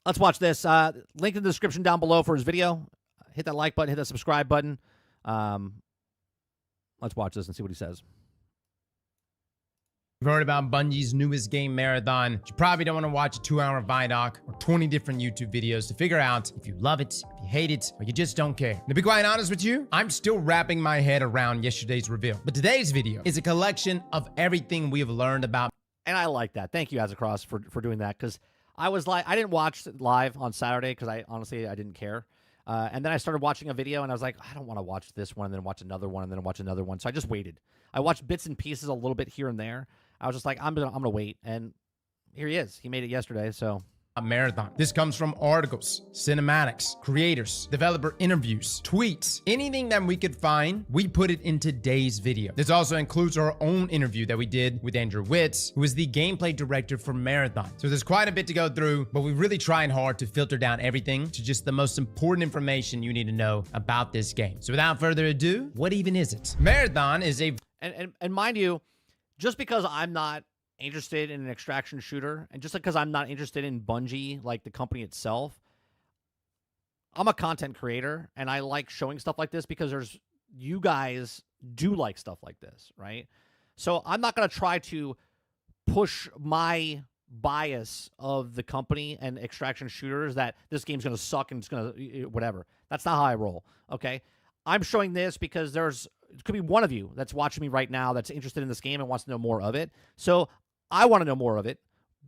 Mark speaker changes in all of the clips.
Speaker 1: Let's watch this. Link in the description down below for his video. Hit that like button, hit that subscribe button. Let's watch this and see what he says.
Speaker 2: You've heard about Bungie's newest game, Marathon. You probably don't want to watch a 2-hour Vidoc or 20 different YouTube videos to figure out if you love it, if you hate it, or you just don't care. To be quite honest with you, I'm still wrapping my head around yesterday's reveal. But today's video is a collection of everything we have learned about.
Speaker 1: And I like that. Thank you, Aztecross, for doing that, because I was like, I didn't watch it live on Saturday because I didn't care. And then I started watching a video, and I was like, I don't want to watch this one, and then watch another one, and then watch another one. So I just waited. I watched bits and pieces a little bit here and there. I was just like, I'm gonna wait, and here he is. He made it yesterday, so.
Speaker 2: A Marathon. This comes from articles, cinematics, creators, developer interviews, tweets, anything that we could find, we put it in today's video. This also includes our own interview that we did with Andrew Witz, who is the gameplay director for Marathon. So there's quite a bit to go through, but we really tried hard to filter down everything to just the most important information you need to know about this game. So without further ado, what even is it? Marathon is a...
Speaker 1: And mind you, just because I'm not interested in an extraction shooter, and just because I'm not interested in Bungie, like the company itself, I'm a content creator, and I like showing stuff like this because you guys do like stuff like this, right? So I'm not going to try to push my bias of the company and extraction shooters that this game's going to suck and it's going to whatever. That's not how I roll, okay? I'm showing this because it could be one of you that's watching me right now that's interested in this game and wants to know more of it. So I want to know more of it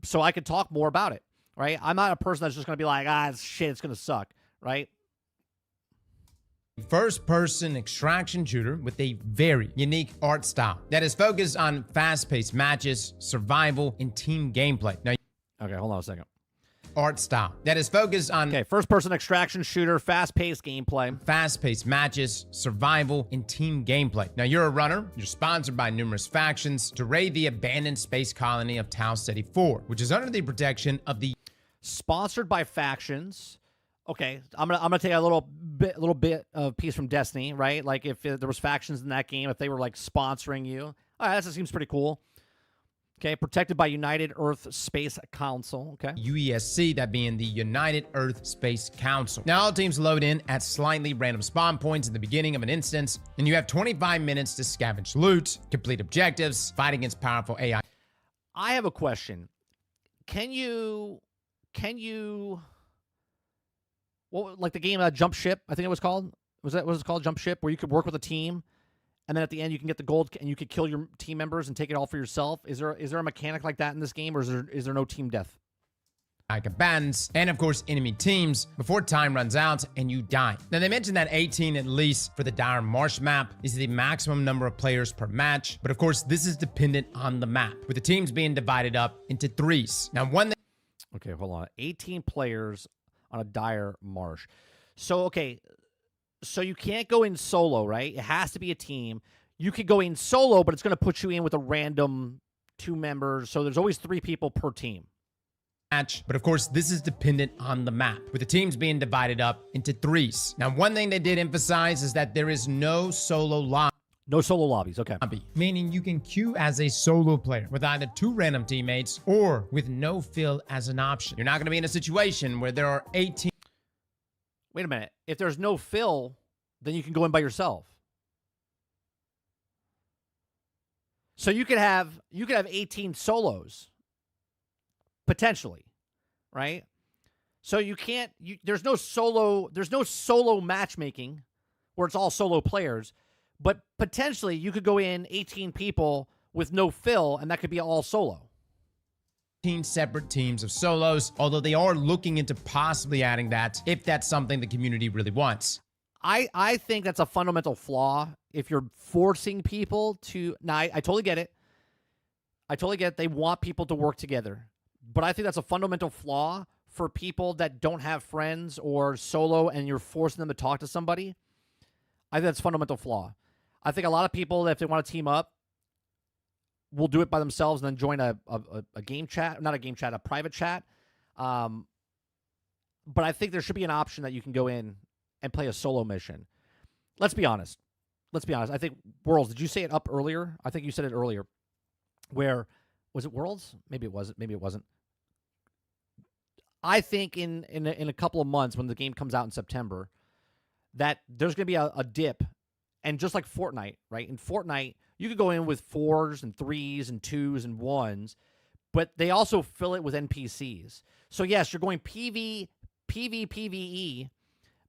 Speaker 1: so I could talk more about it, right? I'm not a person that's just going to be like, shit, it's going to suck, right?
Speaker 2: First-person extraction shooter with a very unique art style that is focused on fast-paced matches, survival, and team gameplay. Now,
Speaker 1: okay, hold on a second.
Speaker 2: Art style that is focused on
Speaker 1: first-person extraction shooter, fast-paced gameplay,
Speaker 2: fast-paced matches, survival, and team gameplay. Now, you're a runner. You're sponsored by numerous factions to raid the abandoned space colony of Tau Ceti 4, which is under the protection of the...
Speaker 1: Sponsored by factions. Okay, I'm gonna take a little bit of piece from Destiny, right? Like if there was factions in that game, if they were like sponsoring you. All right, that seems pretty cool. Okay, protected by United Earth Space Council. Okay.
Speaker 2: UESC, that being the United Earth Space Council. Now, all teams load in at slightly random spawn points at the beginning of an instance, and you have 25 minutes to scavenge loot, complete objectives, fight against powerful AI.
Speaker 1: I have a question. Can you, well, like the game Jump Ship, I think it was called. Was it called Jump Ship, where you could work with a team? And then at the end, you can get the gold, and you could kill your team members and take it all for yourself. Is there a mechanic like that in this game, or is there no team death?
Speaker 2: Bands, and of course, enemy teams before time runs out and you die. Now, they mentioned that 18 at least for the Dire Marsh map is the maximum number of players per match. But of course, this is dependent on the map, with the teams being divided up into threes. Now,
Speaker 1: okay, hold on. 18 players on a Dire Marsh. So, okay. So you can't go in solo, right? It has to be a team. You could go in solo, but it's going to put you in with a random 2 members. So there's always 3 people per team.
Speaker 2: But of course, this is dependent on the map, with the teams being divided up into threes. Now, one thing they did emphasize is that there is no solo lobby.
Speaker 1: No solo lobbies, okay.
Speaker 2: Meaning you can queue as a solo player with either 2 random teammates or with no fill as an option. You're not going to be in a situation where there are 18.
Speaker 1: Wait a minute. If there's no fill, then you can go in by yourself. So you could have 18 solos potentially, right? So you can't there's no solo matchmaking where it's all solo players, but potentially you could go in 18 people with no fill, and that could be all solo.
Speaker 2: Separate teams of solos, although they are looking into possibly adding that if that's something the community really wants.
Speaker 1: I think that's a fundamental flaw if you're forcing people to... Now, I totally get it. I totally get it. They want people to work together. But I think that's a fundamental flaw for people that don't have friends or solo, and you're forcing them to talk to somebody. I think that's a fundamental flaw. I think a lot of people, if they want to team up, will do it by themselves and then join a game chat. Not a game chat, a private chat. But I think there should be an option that you can go in and play a solo mission. Let's be honest. I think Worlds, did you say it up earlier? I think you said it earlier. Where, was it Worlds? Maybe it wasn't. I think in a couple of months when the game comes out in September, that there's going to be a dip, and just like Fortnite, right? In Fortnite, you could go in with 4s and 3s and 2s and 1s, but they also fill it with NPCs. So yes, you're going PvE,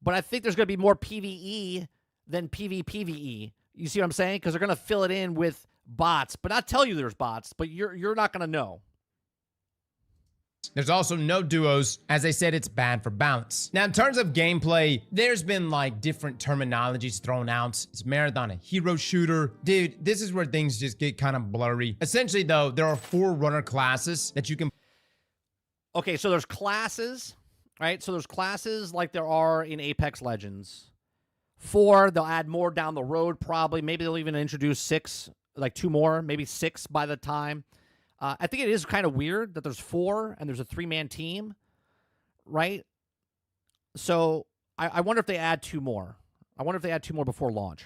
Speaker 1: but I think there's going to be more PvE than PvE. You see what I'm saying? Because they're going to fill it in with bots, but not tell you there's bots, but you're not going to know.
Speaker 2: There's also no duos. As I said, it's bad for balance. Now, in terms of gameplay, there's been like different terminologies thrown out. Is Marathon a hero shooter? Dude, this is where things just get kind of blurry. Essentially, though, there are 4 runner classes that you can...
Speaker 1: Okay, so there's classes, right? So there's classes like there are in Apex Legends. 4, they'll add more down the road probably. Maybe they'll even introduce 6, like 2 more, maybe 6 by the time. I think it is kind of weird that there's 4 and there's a 3-man team, right? So I wonder if they add 2 more. I wonder if they add 2 more before launch.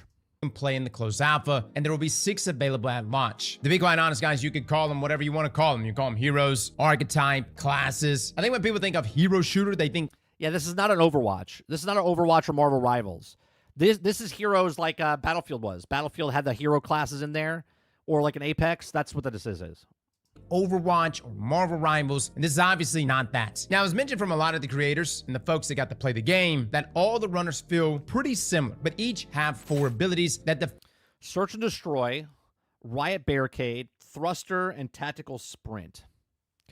Speaker 2: Play in the closed alpha, and there will be 6 available at launch. To be quite honest, guys, you could call them whatever you want to call them. You call them heroes, archetype, classes. I think when people think of hero shooter, they think...
Speaker 1: Yeah, this is not an Overwatch. This is not an Overwatch or Marvel Rivals. This is heroes like Battlefield was. Battlefield had the hero classes in there, or like an Apex. That's what this is.
Speaker 2: Overwatch or Marvel Rivals, and this is obviously not that. Now, it was mentioned from a lot of the creators and the folks that got to play the game that all the runners feel pretty similar, but each have 4 abilities that the...
Speaker 1: Search and Destroy, Riot Barricade, Thruster, and Tactical Sprint.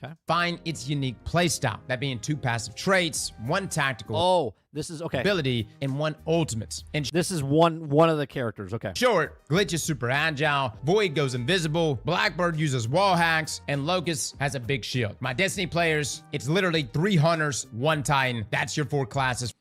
Speaker 1: Okay.
Speaker 2: Find its unique playstyle, that being 2 passive traits, 1 tactical...
Speaker 1: Oh, this is... Okay.
Speaker 2: ...ability, and 1 ultimate. And
Speaker 1: this is one of the characters. Okay.
Speaker 2: Short, Glitch is super agile, Void goes invisible, Blackbird uses wall hacks, and Locust has a big shield. My Destiny players, it's literally 3 hunters, 1 Titan. That's your 4 classes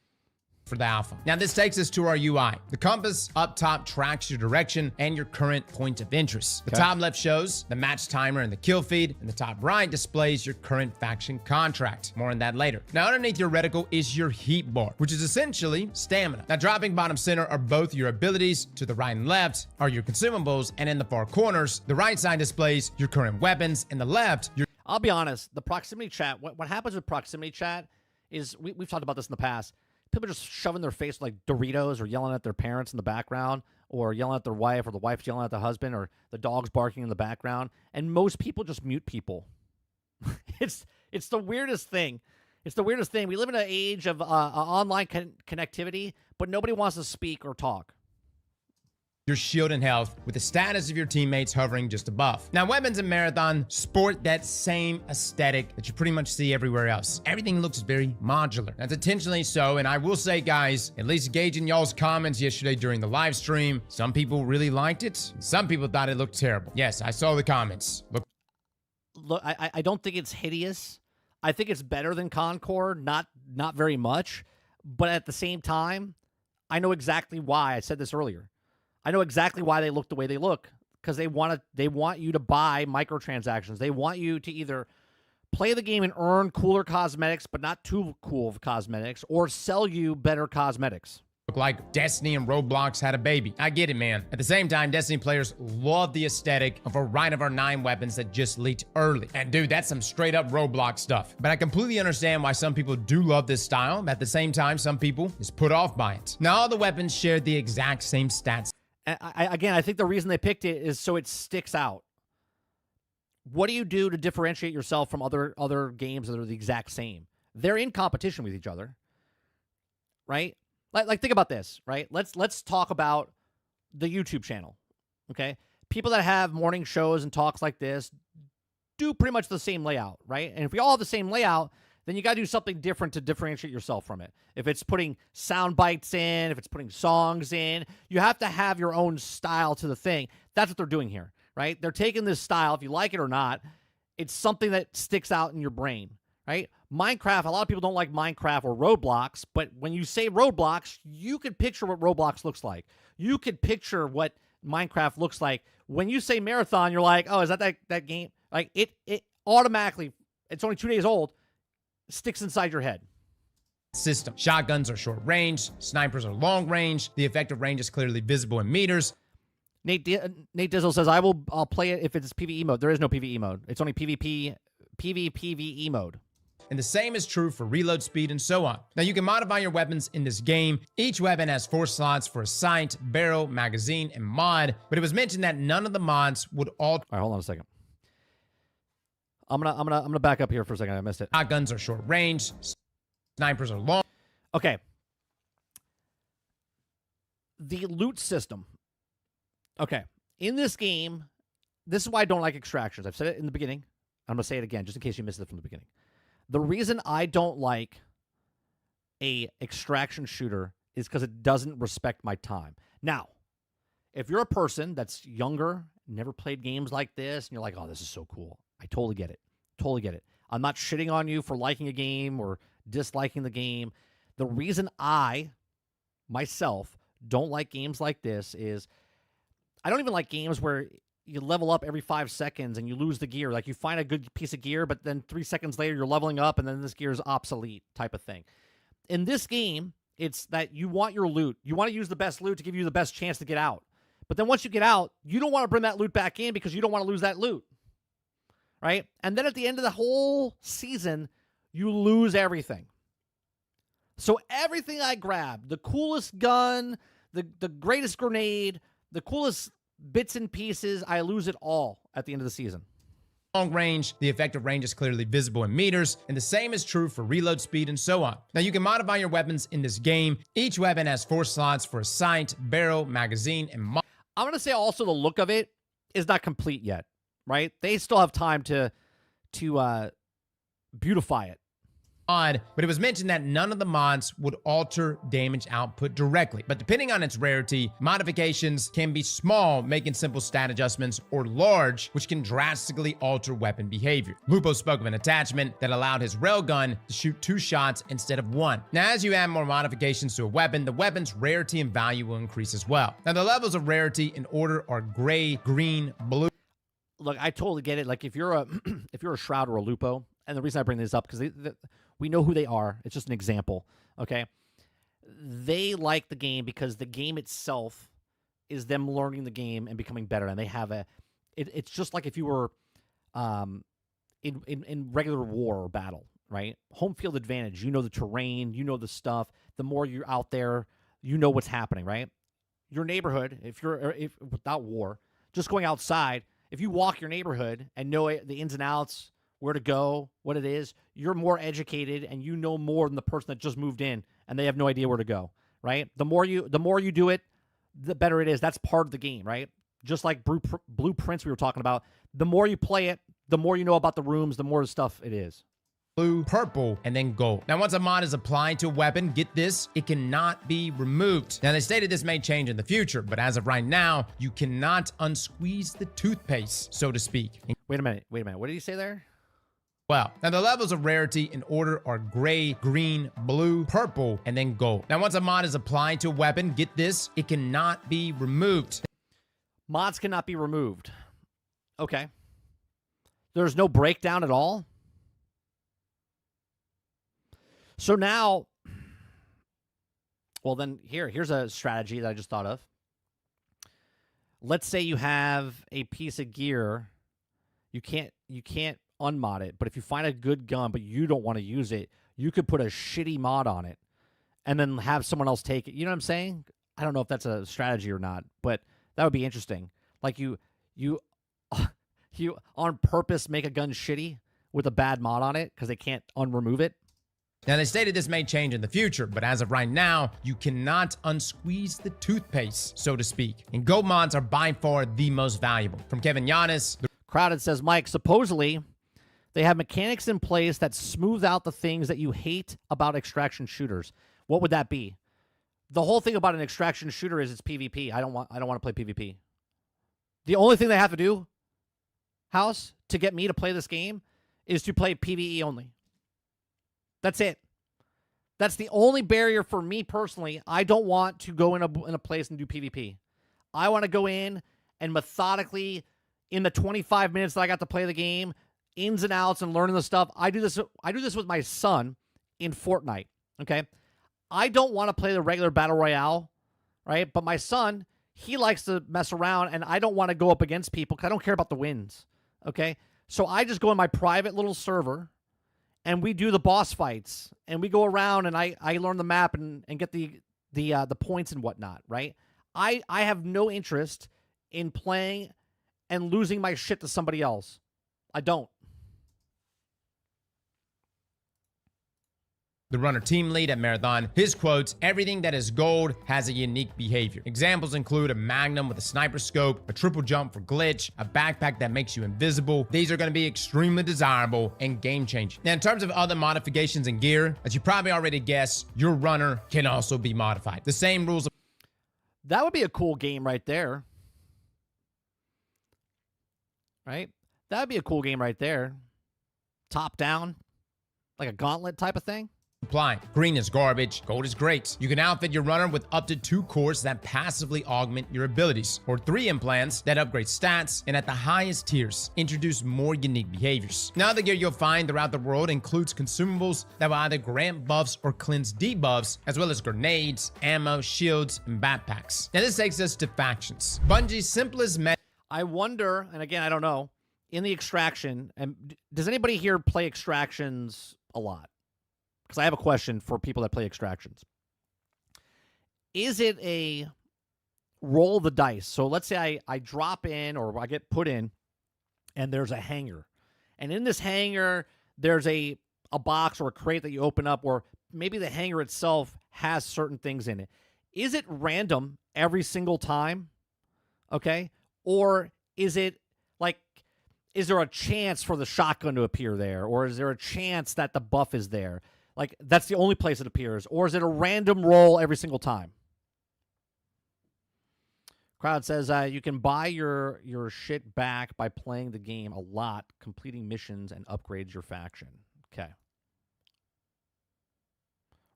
Speaker 2: for the alpha. Now, this takes us to our UI. The compass up top tracks your direction and your current point of interest. The top left shows the match timer and the kill feed, and the top right displays your current faction contract. More on that later. Now, underneath your reticle is your heat bar, which is essentially stamina. Now, dropping bottom center are both your abilities. To the right and left are your consumables, and in the far corners, the right side displays your current weapons, and the left, your...
Speaker 1: I'll be honest, the proximity chat, what happens with proximity chat is, we've talked about this in the past, people just shoving their face like Doritos, or yelling at their parents in the background, or yelling at their wife, or the wife's yelling at the husband, or the dog's barking in the background. And most people just mute people. It's the weirdest thing. It's the weirdest thing. We live in an age of online connectivity, but nobody wants to speak or talk.
Speaker 2: Your shield and health, with the status of your teammates hovering just above. Now, weapons in Marathon sport that same aesthetic that you pretty much see everywhere else. Everything looks very modular. That's intentionally so, and I will say, guys, at least gauging y'all's comments yesterday during the live stream, some people really liked it, and some people thought it looked terrible. Yes, I saw the comments.
Speaker 1: Look, I don't think it's hideous. I think it's better than Concord, not very much, but at the same time, I know exactly why. I said this earlier. I know exactly why they look the way they look, because they want you to buy microtransactions. They want you to either play the game and earn cooler cosmetics, but not too cool cosmetics, or sell you better cosmetics.
Speaker 2: Look like Destiny and Roblox had a baby. I get it, man. At the same time, Destiny players love the aesthetic of a Rite of our 9 weapons that just leaked early. And dude, that's some straight up Roblox stuff. But I completely understand why some people do love this style. At the same time, some people is put off by it. Now, all the weapons share the exact same stats.
Speaker 1: And I think the reason they picked it is so it sticks out. What do you do to differentiate yourself from other games that are the exact same? They're in competition with each other, right? Like think about this, right? Let's talk about the YouTube channel, okay? People that have morning shows and talks like this do pretty much the same layout, right? And if we all have the same layout, then you got to do something different to differentiate yourself from it. If it's putting sound bites in, if it's putting songs in, you have to have your own style to the thing. That's what they're doing here, right? They're taking this style, if you like it or not, it's something that sticks out in your brain, right? Minecraft, a lot of people don't like Minecraft or Roblox, but when you say Roblox, you can picture what Roblox looks like. You could picture what Minecraft looks like. When you say Marathon, you're like, oh, is that game? Like, it automatically, it's only 2 days old, sticks inside your head.
Speaker 2: System. Shotguns are short range, snipers are long range. The effective range is clearly visible in meters.
Speaker 1: Nate Dizzle says, I'll play it if it's PvE mode. There is no PvE mode. It's only PvP, PvPvE mode.
Speaker 2: and the same is true for reload speed and so on. Now you can modify your weapons in this game. Each weapon has 4 slots for a sight, barrel, magazine, and mod, but it was mentioned that none of the mods would alter.
Speaker 1: All right, hold on a second. I'm gonna back up here for a second. I missed it.
Speaker 2: Shotguns are short range, snipers are long.
Speaker 1: Okay. The loot system. Okay. In this game, this is why I don't like extractions. I've said it in the beginning. I'm going to say it again, just in case you missed it from the beginning. The reason I don't like a extraction shooter is because it doesn't respect my time. Now, if you're a person that's younger, never played games like this, and you're like, oh, this is so cool. I totally get it. Totally get it. I'm not shitting on you for liking a game or disliking the game. The reason I, myself, don't like games like this is I don't even like games where you level up every 5 seconds and you lose the gear. Like you find a good piece of gear, but then 3 seconds later you're leveling up and then this gear is obsolete type of thing. In this game, it's that you want your loot. You want to use the best loot to give you the best chance to get out. But then once you get out, you don't want to bring that loot back in because you don't want to lose that loot. Right? And then at the end of the whole season, you lose everything. So everything I grab, the coolest gun, the greatest grenade, the coolest bits and pieces, I lose it all at the end of the season.
Speaker 2: Long range, the effective range is clearly visible in meters, and the same is true for reload speed and so on. Now you can modify your weapons in this game. Each weapon has 4 slots for a sight, barrel, magazine, and mod.
Speaker 1: I'm going to say also the look of it is not complete yet, right? They still have time to beautify it.
Speaker 2: But it was mentioned that none of the mods would alter damage output directly. But depending on its rarity, modifications can be small, making simple stat adjustments, or large, which can drastically alter weapon behavior. Lupo spoke of an attachment that allowed his railgun to shoot 2 shots instead of 1. Now, as you add more modifications to a weapon, the weapon's rarity and value will increase as well. Now, the levels of rarity in order are gray, green, blue.
Speaker 1: Look, I totally get it. Like if you're a if you're a Shroud or a Lupo, and the reason I bring this up because we know who they are. It's just an example, okay? They like the game because the game itself is them learning the game and becoming better, and they have a. It's just like if you were, in regular war or battle, right? Home field advantage. You know the terrain. You know the stuff. The more you're out there, you know what's happening, right? Your neighborhood. If without war, just going outside. If you walk your neighborhood and know the ins and outs, where to go, what it is, you're more educated and you know more than the person that just moved in and they have no idea where to go, right? The more you do it, the better it is. That's part of the game, right? Just like blueprints we were talking about. The more you play it, the more you know about the rooms, the more stuff it is.
Speaker 2: Blue, purple, and then gold. Now, once a mod is applied to a weapon, get this, it cannot be removed. Now, they stated this may change in the future, but as of right now, you cannot unsqueeze the toothpaste, so to speak.
Speaker 1: Wait a minute. What did he say there?
Speaker 2: Well, now the levels of rarity in order are gray, green, blue, purple, and then gold. Now, once a mod is applied to a weapon, get this, it cannot be removed.
Speaker 1: Mods cannot be removed. Okay. There's no breakdown at all? So now, well then, here's a strategy that I just thought of. Let's say you have a piece of gear. You can't unmod it, but if you find a good gun but you don't want to use it, you could put a shitty mod on it and then have someone else take it. You know what I'm saying? I don't know if that's a strategy or not, but that would be interesting. Like you on purpose make a gun shitty with a bad mod on it because they can't unremove it.
Speaker 2: Now, they stated this may change in the future, but as of right now, you cannot unsqueeze the toothpaste, so to speak. And gold mods are by far the most valuable. From Kevin Giannis.
Speaker 1: Crowded says, Mike, supposedly they have mechanics in place that smooth out the things that you hate about extraction shooters. What would that be? The whole thing about an extraction shooter is it's PvP. I don't want to play PvP. The only thing they have to do, House, to get me to play this game is to play PvE only. That's it. That's the only barrier for me personally. I don't want to go in a place and do PvP. I want to go in and methodically, in the 25 minutes that I got to play the game, ins and outs and learning the stuff. I do this with my son in Fortnite. Okay, I don't want to play the regular battle royale, right? But my son, he likes to mess around, and I don't want to go up against people because I don't care about the wins. Okay, so I just go in my private little server, and we do the boss fights, and we go around, and I learn the map and get the points and whatnot, right? I have no interest in playing and losing my shit to somebody else. I don't.
Speaker 2: The runner team lead at Marathon, his quotes, everything that is gold has a unique behavior. Examples include a magnum with a sniper scope, a triple jump for glitch, a backpack that makes you invisible. These are going to be extremely desirable and game changing. Now, in terms of other modifications and gear, as you probably already guessed, your runner can also be modified. The same rules.
Speaker 1: That would be a cool game right there. Right? That would be a cool game right there. Top down, like a gauntlet type of thing.
Speaker 2: Apply. Green is garbage, gold is great. You can outfit your runner with up to 2 cores that passively augment your abilities, or 3 implants that upgrade stats, and at the highest tiers, introduce more unique behaviors. Now, the gear you'll find throughout the world includes consumables that will either grant buffs or cleanse debuffs, as well as grenades, ammo, shields, and backpacks. Now, this takes us to factions. Bungie's simplest method.
Speaker 1: I wonder, and again, I don't know, in the extraction, and does anybody here play extractions a lot? Because I have a question for people that play extractions. Is it a roll the dice? So let's say I drop in or I get put in and there's a hangar. And in this hangar, there's a box or a crate that you open up, or maybe the hangar itself has certain things in it. Is it random every single time? Okay? Or is it like, is there a chance for the shotgun to appear there? Or is there a chance that the buff is there? Like, that's the only place it appears. Or is it a random roll every single time? Crowd says you can buy your shit back by playing the game a lot, completing missions, and upgrades your faction. Okay.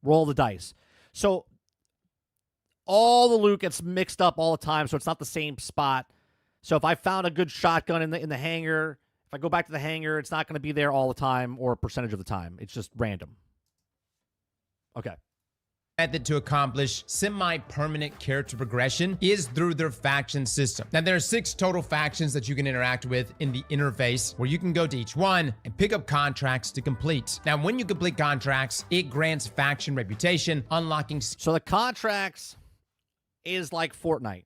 Speaker 1: Roll the dice. So all the loot gets mixed up all the time, so it's not the same spot. So if I found a good shotgun in the hangar, if I go back to the hangar, it's not going to be there all the time or a percentage of the time. It's just random. Okay.
Speaker 2: Method to accomplish semi-permanent character progression is through their faction system. Now, there are 6 total factions that you can interact with in the interface, where you can go to each one and pick up contracts to complete. Now, when you complete contracts, it grants faction reputation, unlocking.
Speaker 1: So the contracts is like Fortnite,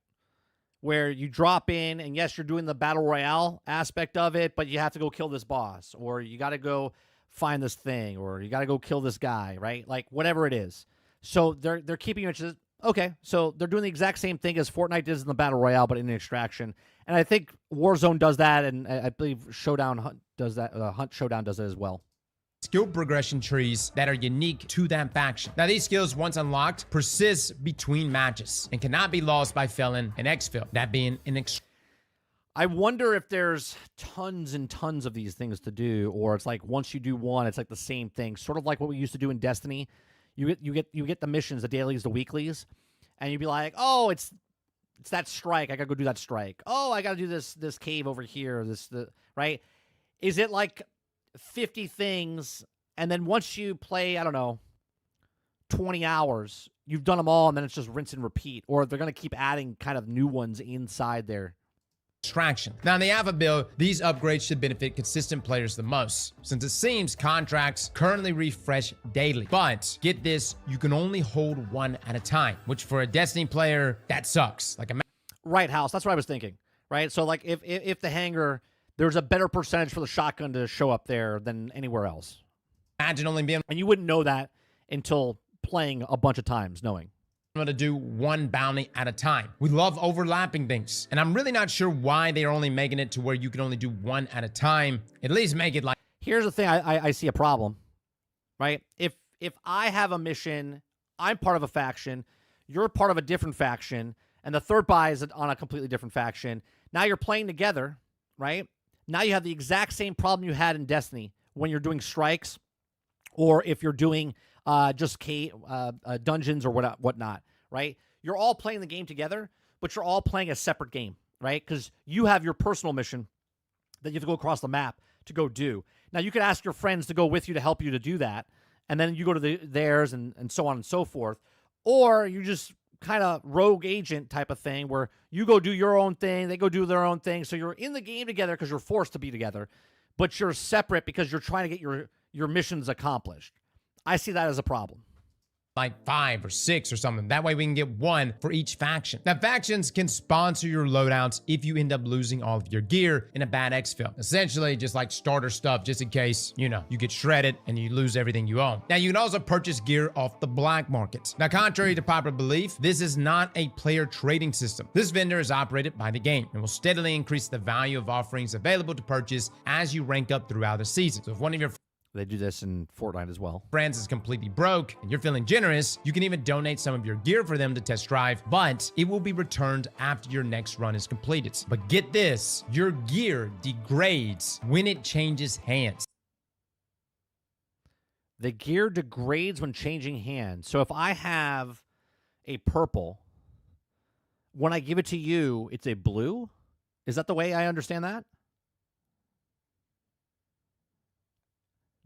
Speaker 1: where you drop in, and yes, you're doing the battle royale aspect of it, but you have to go kill this boss, or you got to go find this thing, or you got to go kill this guy, right? Like, whatever it is. So they're keeping you interested. Okay, so they're doing the exact same thing as Fortnite does in the battle royale, but in extraction. And I think Warzone does that, and I believe Showdown Hunt does that. Hunt Showdown does it as well.
Speaker 2: Skill progression trees that are unique to that faction. Now, these skills, once unlocked, persist between matches and cannot be lost by felon and exfil, that being an
Speaker 1: I wonder if there's tons and tons of these things to do, or it's like once you do one, it's like the same thing, sort of like what we used to do in Destiny. You get the missions, the dailies, the weeklies, and you'd be like, oh, it's that strike. I gotta go do that strike. Oh, I gotta do this cave over here. Right? Is it like 50 things, and then once you play, I don't know, 20 hours, you've done them all, and then it's just rinse and repeat, or they're gonna keep adding kind of new ones inside there.
Speaker 2: Extraction. Now, in the alpha build, these upgrades should benefit consistent players the most, since it seems contracts currently refresh daily. But get this, you can only hold one at a time, which for a Destiny player, that sucks. Like a
Speaker 1: right, House. That's what I was thinking. Right. So like if the hangar, there's a better percentage for the shotgun to show up there than anywhere else.
Speaker 2: Imagine only being,
Speaker 1: and you wouldn't know that until playing a bunch of times, knowing.
Speaker 2: To do one bounty at a time. We love overlapping things, and I'm really not sure why they are only making it to where you can only do one at a time. At least make it like.
Speaker 1: Here's the thing, I see a problem, right? If I have a mission, I'm part of a faction, you're part of a different faction, and the third buy is on a completely different faction. Now you're playing together, right? Now you have the exact same problem you had in Destiny when you're doing strikes, or if you're doing just dungeons or whatnot, right? You're all playing the game together, but you're all playing a separate game, right? Because you have your personal mission that you have to go across the map to go do. Now, you could ask your friends to go with you to help you to do that, and then you go to theirs and so on and so forth. Or you just kind of rogue agent type of thing where you go do your own thing, they go do their own thing. So you're in the game together because you're forced to be together, but you're separate because you're trying to get your mission's accomplished. I see that as a problem.
Speaker 2: Like 5 or 6 or something. That way we can get 1 for each faction. Now, factions can sponsor your loadouts if you end up losing all of your gear in a bad exfil. Essentially, just like starter stuff, just in case, you know, you get shredded and you lose everything you own. Now, you can also purchase gear off the black market. Now, contrary to popular belief, this is not a player trading system. This vendor is operated by the game and will steadily increase the value of offerings available to purchase as you rank up throughout the season. So if one of your
Speaker 1: They do this in Fortnite as well.
Speaker 2: friends is completely broke and you're feeling generous, you can even donate some of your gear for them to test drive, but it will be returned after your next run is completed. But get this, your gear degrades when it changes hands.
Speaker 1: The gear degrades when changing hands. So if I have a purple, when I give it to you, it's a blue? Is that the way I understand that?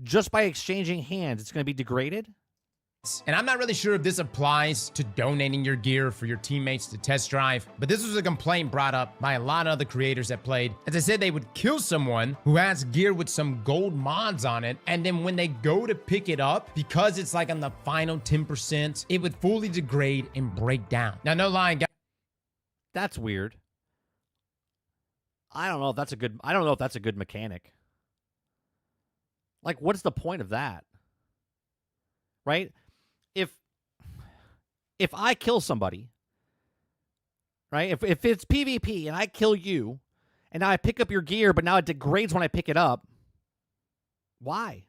Speaker 1: Just by exchanging hands, it's going to be degraded?
Speaker 2: And I'm not really sure if this applies to donating your gear for your teammates to test drive, but this was a complaint brought up by a lot of other creators that played. As I said, they would kill someone who has gear with some gold mods on it, and then when they go to pick it up, because it's like on the final 10%, it would fully degrade and break down. Now, no lie, guys.
Speaker 1: That's weird. I don't know if that's a good mechanic. Like, what's the point of that? Right? If I kill somebody, right? If it's PvP and I kill you, and now I pick up your gear, but now it degrades when I pick it up, why?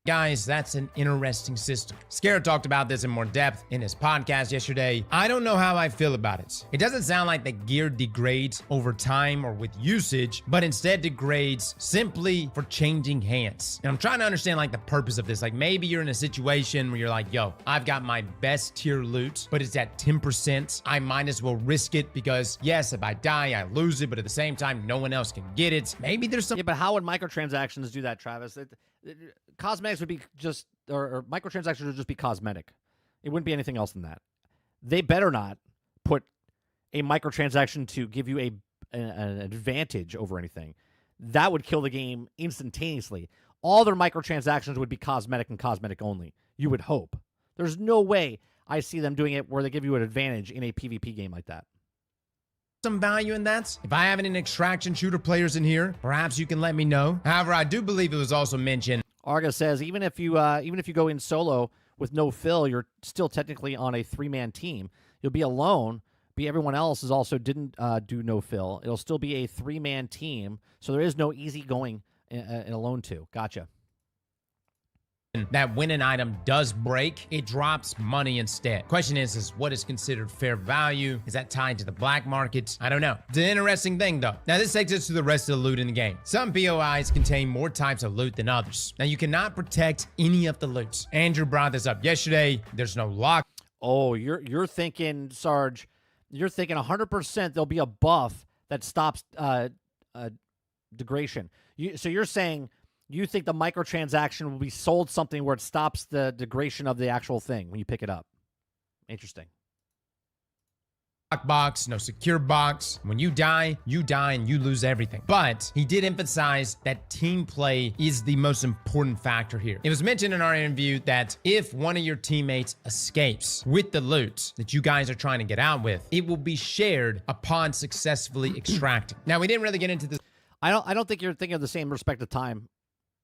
Speaker 2: Guys, that's an interesting system. Scarab talked about this in more depth in his podcast yesterday. I don't know how I feel about it. It doesn't sound like the gear degrades over time or with usage, but instead degrades simply for changing hands. And I'm trying to understand like the purpose of this. Like maybe you're in a situation where you're like, yo, I've got my best tier loot, but it's at 10%. I might as well risk it because yes, if I die, I lose it, but at the same time, no one else can get it. Maybe there's some...
Speaker 1: Yeah, but how would microtransactions do that, Travis? Cosmetics would be just, or microtransactions would just be cosmetic. It wouldn't be anything else than that. They better not put a microtransaction to give you an advantage over anything. That would kill the game instantaneously. All their microtransactions would be cosmetic and cosmetic only. You would hope. There's no way I see them doing it where they give you an advantage in a PvP game like that.
Speaker 2: Some value in that. If I have any extraction shooter players in here, perhaps you can let me know. However, I do believe it was also mentioned.
Speaker 1: Arga says even if you go in solo with no fill, you're still technically on a 3-man team. You'll be alone. But everyone else is also didn't do no fill. It'll still be a 3-man team, so there is no easy going in alone two. Gotcha.
Speaker 2: That when an item does break, it drops money instead. Question is what is considered fair value? Is that tied to the black market? I don't know. It's an interesting thing though. Now this takes us to the rest of the loot in the game. Some POIs contain more types of loot than others. Now you cannot protect any of the loot. Andrew brought this up yesterday. There's no lock.
Speaker 1: Oh, you're thinking, Sarge, you're thinking 100% there'll be a buff that stops degradation. So you're saying you think the microtransaction will be sold something where it stops the degradation of the actual thing when you pick it up. Interesting.
Speaker 2: Box, no secure box. When you die and you lose everything. But he did emphasize that team play is the most important factor here. It was mentioned in our interview that if one of your teammates escapes with the loot that you guys are trying to get out with, it will be shared upon successfully extracting. Now, we didn't really get into this.
Speaker 1: I don't think you're thinking of the same respect of time,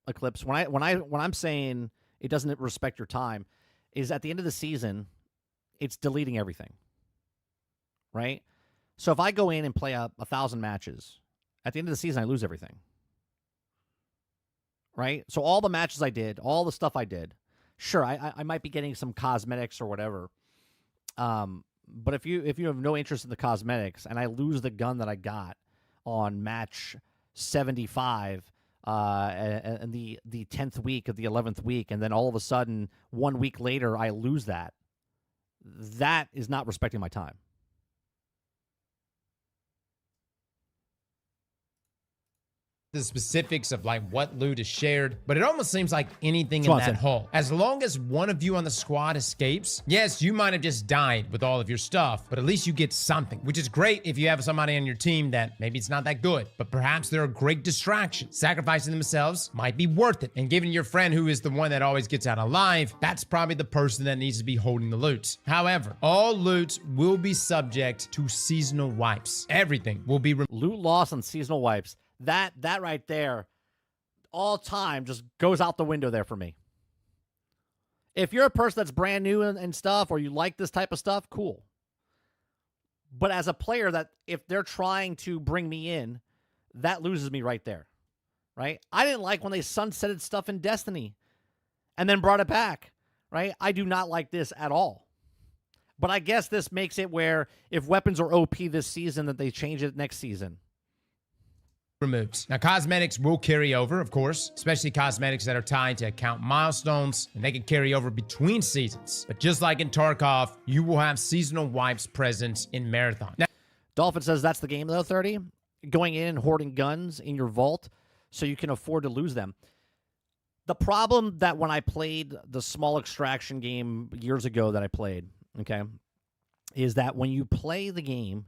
Speaker 1: Eclipse. When I'm saying it doesn't respect your time, is at the end of the season, it's deleting everything. Right? So if I go in and play 1,000 matches, at the end of the season, I lose everything. Right? So all the matches I did, all the stuff I did, sure, I might be getting some cosmetics or whatever. But if you have no interest in the cosmetics and I lose the gun that I got on match 75 and the 10th week of the 11th week, and then all of a sudden 1 week later I lose that is not respecting my time.
Speaker 2: the specifics of like what loot is shared, but it almost seems like anything in that haul. As long as one of you on the squad escapes, yes, you might have just died with all of your stuff, but at least you get something, which is great if you have somebody on your team that maybe it's not that good, but perhaps they're a great distraction. Sacrificing themselves might be worth it. And given your friend who is the one that always gets out alive, that's probably the person that needs to be holding the loot. However, all loot will be subject to seasonal wipes. Everything will be
Speaker 1: loot loss and seasonal wipes. That right there, all time, just goes out the window there for me. If you're a person that's brand new and stuff, or you like this type of stuff, cool. But as a player, that if they're trying to bring me in, that loses me right there, right? I didn't like when they sunsetted stuff in Destiny and then brought it back, right? I do not like this at all. But I guess this makes it where if weapons are OP this season, that they change it next season.
Speaker 2: Removes. Now, cosmetics will carry over, of course, especially cosmetics that are tied to account milestones, and they can carry over between seasons. But just like in Tarkov, you will have seasonal wipes present in Marathon. Now,
Speaker 1: Dolphin says that's the game, though, 30. Going in and hoarding guns in your vault so you can afford to lose them. The problem that when I played the small extraction game years ago that I played, okay, is that when you play the game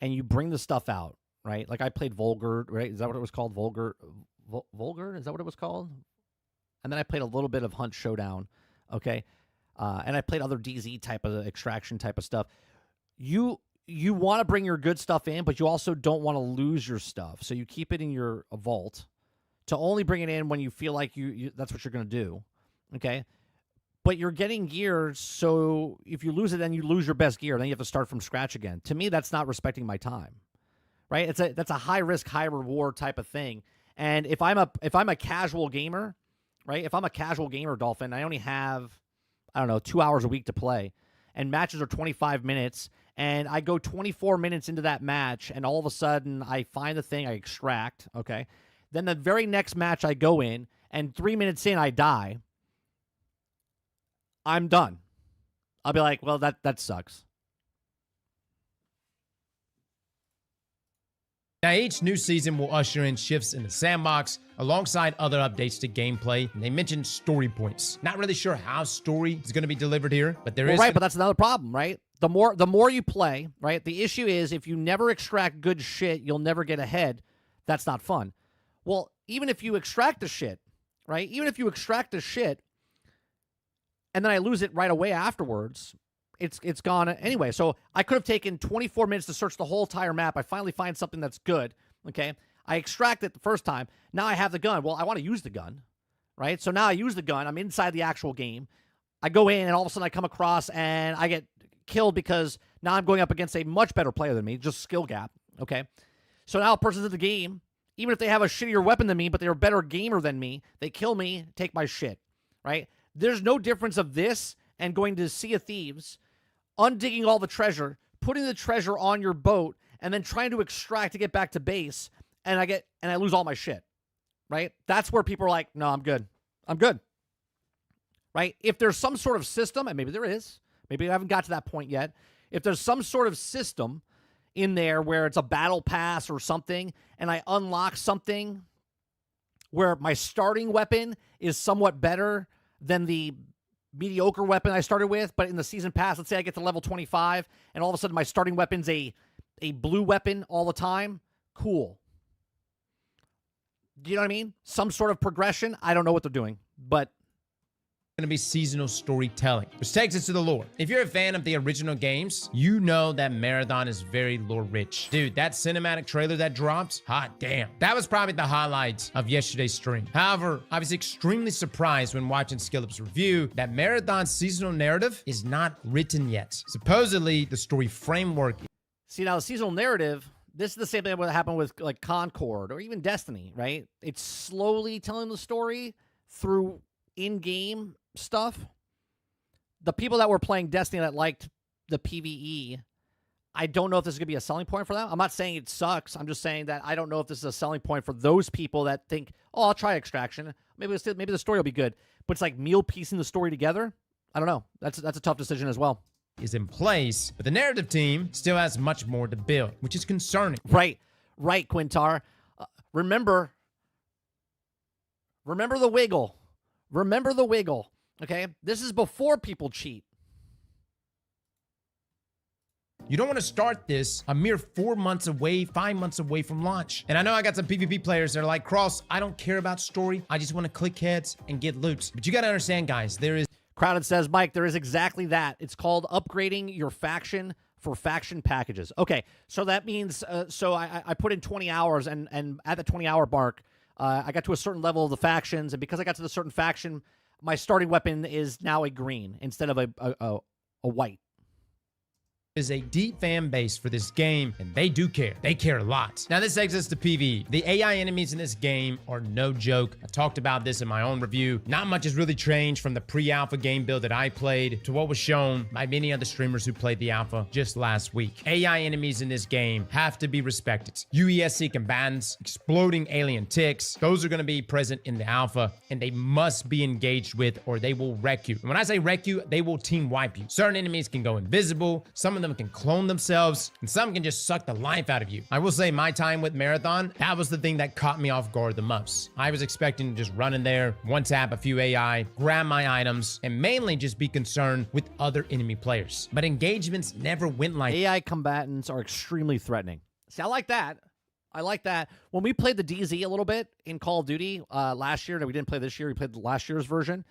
Speaker 1: and you bring the stuff out, right? Like I played Vulgar, right? Is that what it was called? Vulgar? Is that what it was called? And then I played a little bit of Hunt Showdown, okay? And I played other DZ type of extraction type of stuff. You want to bring your good stuff in, but you also don't want to lose your stuff. So you keep it in your vault to only bring it in when you feel like that's what you're going to do, okay? But you're getting gear, so if you lose it, then you lose your best gear. Then you have to start from scratch again. To me, that's not respecting my time. Right? That's a high risk, high reward type of thing. And if I'm a casual gamer, right? If I'm a casual gamer, Dolphin, I only have, I don't know, 2 hours a week to play, and matches are 25 minutes, and I go 24 minutes into that match, and all of a sudden I find the thing, I extract, okay? Then the very next match I go in, and 3 minutes in I die. I'm done. I'll be like, well, that sucks.
Speaker 2: Now, each new season will usher in shifts in the sandbox alongside other updates to gameplay. And they mentioned story points. Not really sure how story is going to be delivered here, but there is.
Speaker 1: Right, but that's another problem, right? The more you play, right? The issue is if you never extract good shit, you'll never get ahead. That's not fun. Well, even if you extract the shit, right? Even if you extract the shit, and then I lose it right away afterwards, it's gone anyway. So I could have taken 24 minutes to search the whole entire map. I finally find something that's good, okay? I extract it the first time. Now I have the gun. Well, I want to use the gun, right? So now I use the gun. I'm inside the actual game. I go in, and all of a sudden I come across, and I get killed because now I'm going up against a much better player than me, just skill gap, okay? So now a person's in the game, even if they have a shittier weapon than me, but they're a better gamer than me, they kill me, take my shit, right? There's no difference of this and going to Sea of Thieves, undigging all the treasure, putting the treasure on your boat, and then trying to extract to get back to base, and I lose all my shit, right? That's where people are like, no, I'm good. I'm good, right? If there's some sort of system, and maybe there is, maybe I haven't got to that point yet, if there's some sort of system in there where it's a battle pass or something, and I unlock something where my starting weapon is somewhat better than the mediocre weapon I started with, but in the season pass, let's say I get to level 25, and all of a sudden my starting weapon's a blue weapon all the time, cool. Do you know what I mean? Some sort of progression. I don't know what they're doing, but
Speaker 2: going to be seasonal storytelling, which takes us to the lore. If you're a fan of the original games, you know that Marathon is very lore rich. Dude, that cinematic trailer that dropped, hot damn. That was probably the highlight of yesterday's stream. However, I was extremely surprised when watching Skillup's review that Marathon's seasonal narrative is not written yet. Supposedly, the story framework.
Speaker 1: See, now the seasonal narrative, this is the same thing that happened with like Concord or even Destiny, right? It's slowly telling the story through in-game stuff. The people that were playing Destiny that liked the PvE, I don't know if this is going to be a selling point for them. I'm not saying it sucks. I'm just saying that I don't know if this is a selling point for those people that think, oh, I'll try extraction. Maybe the story will be good. But it's like meal piecing the story together. I don't know. That's a tough decision as well.
Speaker 2: Is in place, but the narrative team still has much more to build, which is concerning.
Speaker 1: Right, Quintar. Remember, Remember the wiggle. Remember the wiggle. Okay? This is before people cheat.
Speaker 2: You don't want to start this a mere 4 months away, 5 months away from launch. And I know I got some PvP players that are like, Cross, I don't care about story. I just want to click heads and get loot. But you got to understand, guys, there is...
Speaker 1: Crowded says, Mike, there is exactly that. It's called upgrading your faction for faction packages. Okay, so that means, I put in 20 hours, and at the 20-hour mark, I got to a certain level of the factions, and because I got to the certain faction, my starting weapon is now a green instead of a white.
Speaker 2: Is a deep fan base for this game, and they do care. They care a lot. Now, this takes us to PvE. The AI enemies in this game are no joke. I talked about this in my own review. Not much has really changed from the pre-alpha game build that I played to what was shown by many other streamers who played the alpha just last week. AI enemies in this game have to be respected. UESC combatants, exploding alien ticks, those are going to be present in the alpha, and they must be engaged with or they will wreck you. And when I say wreck you, they will team wipe you. Certain enemies can go invisible. Some of them can clone themselves, and some can just suck the life out of you. I will say my time with Marathon, that was the thing that caught me off guard the most. I was expecting to just run in there, one tap a few AI, grab my items, and mainly just be concerned with other enemy players. But engagements never went like
Speaker 1: AI combatants are extremely threatening. See, I like that. I like that. When we played the DZ a little bit in Call of Duty last year, that we didn't play this year, we played last year's version,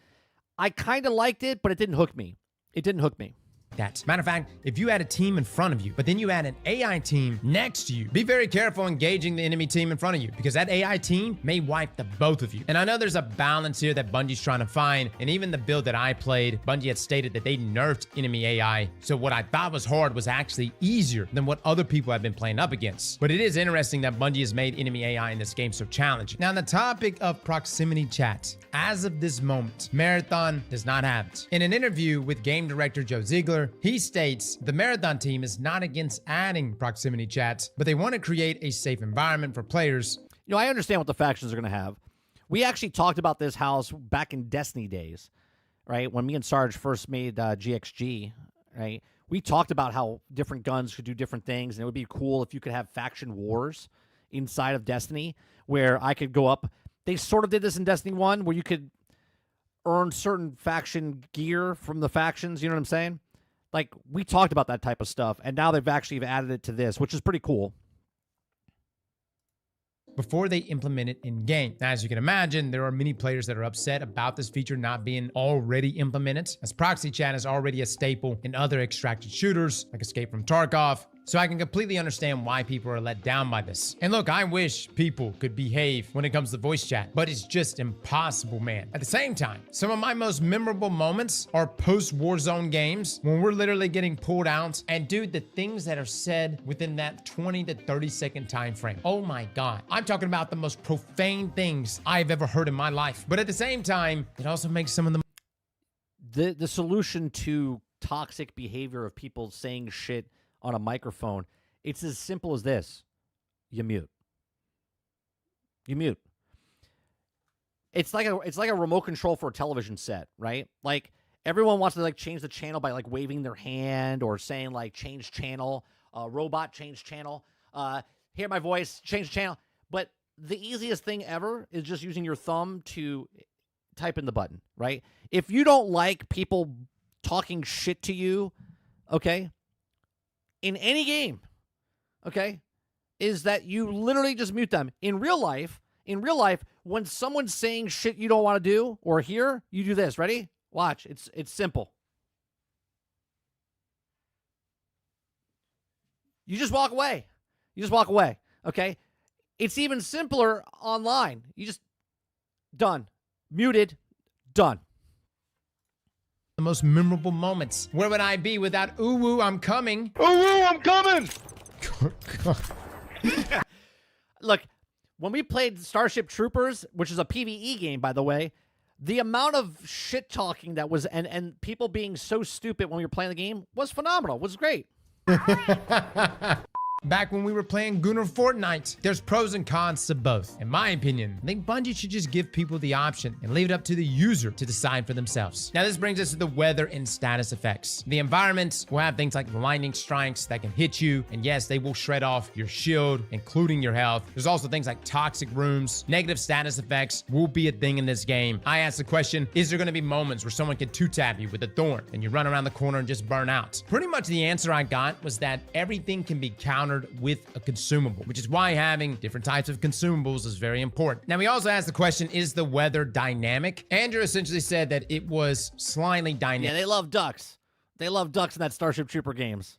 Speaker 1: I kind of liked it, but it didn't hook me. It didn't hook me.
Speaker 2: that. Matter of fact, if you had a team in front of you, but then you had an AI team next to you, be very careful engaging the enemy team in front of you, because that AI team may wipe the both of you. And I know there's a balance here that Bungie's trying to find, and even the build that I played, Bungie had stated that they nerfed enemy AI, so what I thought was hard was actually easier than what other people have been playing up against. But it is interesting that Bungie has made enemy AI in this game so challenging. Now, on the topic of proximity chat, as of this moment, Marathon does not have it. In an interview with game director Joe Ziegler, he states the Marathon team is not against adding proximity chats, but they want to create a safe environment for players.
Speaker 1: You know, I understand what the factions are going to have. We actually talked about this house back in Destiny days, right? When me and Sarge first made GXG, right? We talked about how different guns could do different things, and it would be cool if you could have faction wars inside of Destiny, where I could go up. They sort of did this in Destiny 1, where you could earn certain faction gear from the factions, you know what I'm saying? Like, we talked about that type of stuff, and now they've actually added it to this, which is pretty cool.
Speaker 2: Before they implement it in game. Now, as you can imagine, there are many players that are upset about this feature not being already implemented, as proxy chat is already a staple in other extracted shooters like Escape from Tarkov. So I can completely understand why people are let down by this. And look, I wish people could behave when it comes to voice chat, but it's just impossible, man. At the same time, some of my most memorable moments are post-Warzone games when we're literally getting pulled out. And dude, the things that are said within that 20 to 30 second time frame. Oh my God. I'm talking about the most profane things I've ever heard in my life. But at the same time, it also makes some of
Speaker 1: the solution to toxic behavior of people saying shit on a microphone, it's as simple as this. You mute. You mute. It's like a remote control for a television set, right? Like, everyone wants to like change the channel by like waving their hand or saying like change channel, robot change channel, hear my voice, change channel. But the easiest thing ever is just using your thumb to type in the button, right? If you don't like people talking shit to you, okay, in any game, okay, is that you literally just mute them. In real life, when someone's saying shit you don't want to do or hear, you do this. Ready? Watch. It's simple. You just walk away. You just walk away, okay? It's even simpler online. You just, done. Muted, done.
Speaker 2: the most memorable moments. Where would I be without ooh woo, I'm coming?
Speaker 3: Ooh woo, I'm coming!
Speaker 1: Look, when we played Starship Troopers, which is a PvE game, by the way, the amount of shit talking that was and people being so stupid when we were playing the game was phenomenal. Was great.
Speaker 2: back when we were playing Gunner Fortnite. There's pros and cons to both. In my opinion, I think Bungie should just give people the option and leave it up to the user to decide for themselves. Now, this brings us to the weather and status effects. The environment will have things like lightning strikes that can hit you, and yes, they will shred off your shield, including your health. There's also things like toxic rooms. Negative status effects will be a thing in this game. I asked the question, is there going to be moments where someone can two-tap you with a thorn and you run around the corner and just burn out? Pretty much the answer I got was that everything can be countered with a consumable, which is why having different types of consumables is very important. Now, we also asked the question, is the weather dynamic? Andrew essentially said that it was slightly dynamic.
Speaker 1: Yeah, they love ducks. They love ducks in that Starship Trooper games.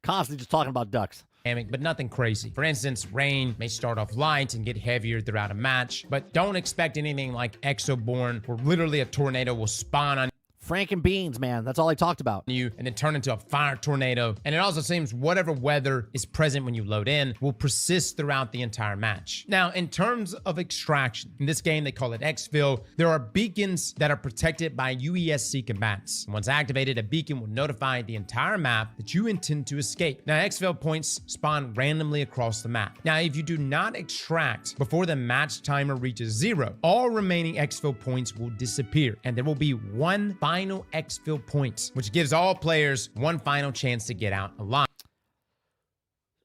Speaker 1: Constantly just talking about ducks.
Speaker 2: But nothing crazy. For instance, rain may start off light and get heavier throughout a match, but don't expect anything like Exoborn, where literally a tornado will spawn on
Speaker 1: Frank and beans, man. That's all I talked about.
Speaker 2: you and then turn into a fire tornado. And it also seems whatever weather is present when you load in will persist throughout the entire match. Now, in terms of extraction, in this game, they call it exfil. There are beacons that are protected by UESC combatants. Once activated, a beacon will notify the entire map that you intend to escape. Now, exfil points spawn randomly across the map. Now, if you do not extract before the match timer reaches 0, all remaining exfil points will disappear, and there will be one final exfil points, which gives all players one final chance to get out alive.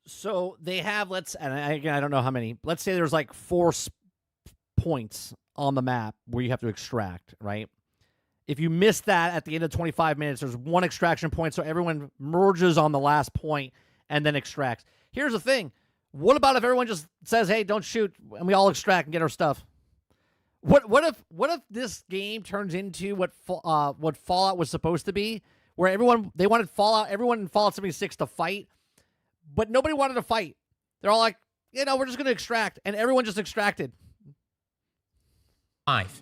Speaker 1: So they have, and I don't know how many. Let's say there's like 4 points on the map where you have to extract, right? If you miss that at the end of 25 minutes, there's one extraction point, so everyone merges on the last point and then extracts. Here's the thing. What about if everyone just says, hey, don't shoot, and we all extract and get our stuff? What if this game turns into what Fallout was supposed to be, where everyone in Fallout 76 to fight, but nobody wanted to fight. They're all like, we're just going to extract, and everyone just extracted.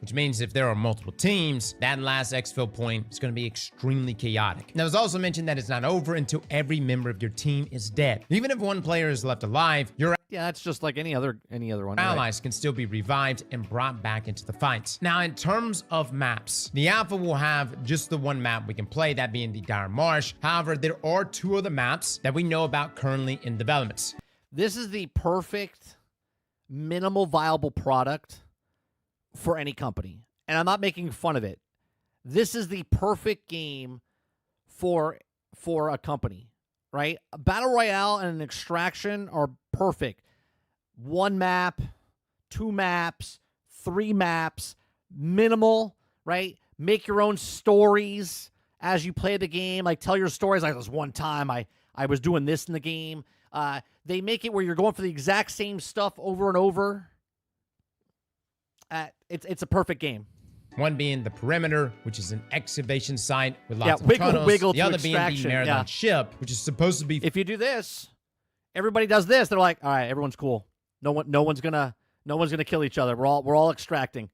Speaker 2: Which means if there are multiple teams, that last exfil point is going to be extremely chaotic. Now, it was also mentioned that it's not over until every member of your team is dead. Even if one player is left alive, your
Speaker 1: that's just like any other one.
Speaker 2: Allies can still be revived and brought back into the fight. Now, in terms of maps, the alpha will have just the one map we can play, that being the Dire Marsh. However, there are 2 other maps that we know about currently in development.
Speaker 1: This is the perfect minimal viable product for any company, and I'm not making fun of it. This is the perfect game for a company, right? A battle royale and an extraction are perfect. 1 map, 2 maps, 3 maps, minimal, right? Make your own stories as you play the game. Like, tell your stories. Like, this one time I was doing this in the game. They make it where you're going for the exact same stuff over and over. It's a perfect game.
Speaker 2: One being the perimeter, which is an excavation site with lots of
Speaker 1: wiggle,
Speaker 2: tunnels.
Speaker 1: Wiggle
Speaker 2: the other being the Marathon ship, which is supposed to be.
Speaker 1: If you do this, everybody does this. They're like, all right, everyone's cool. No one's gonna kill each other. We're all extracting.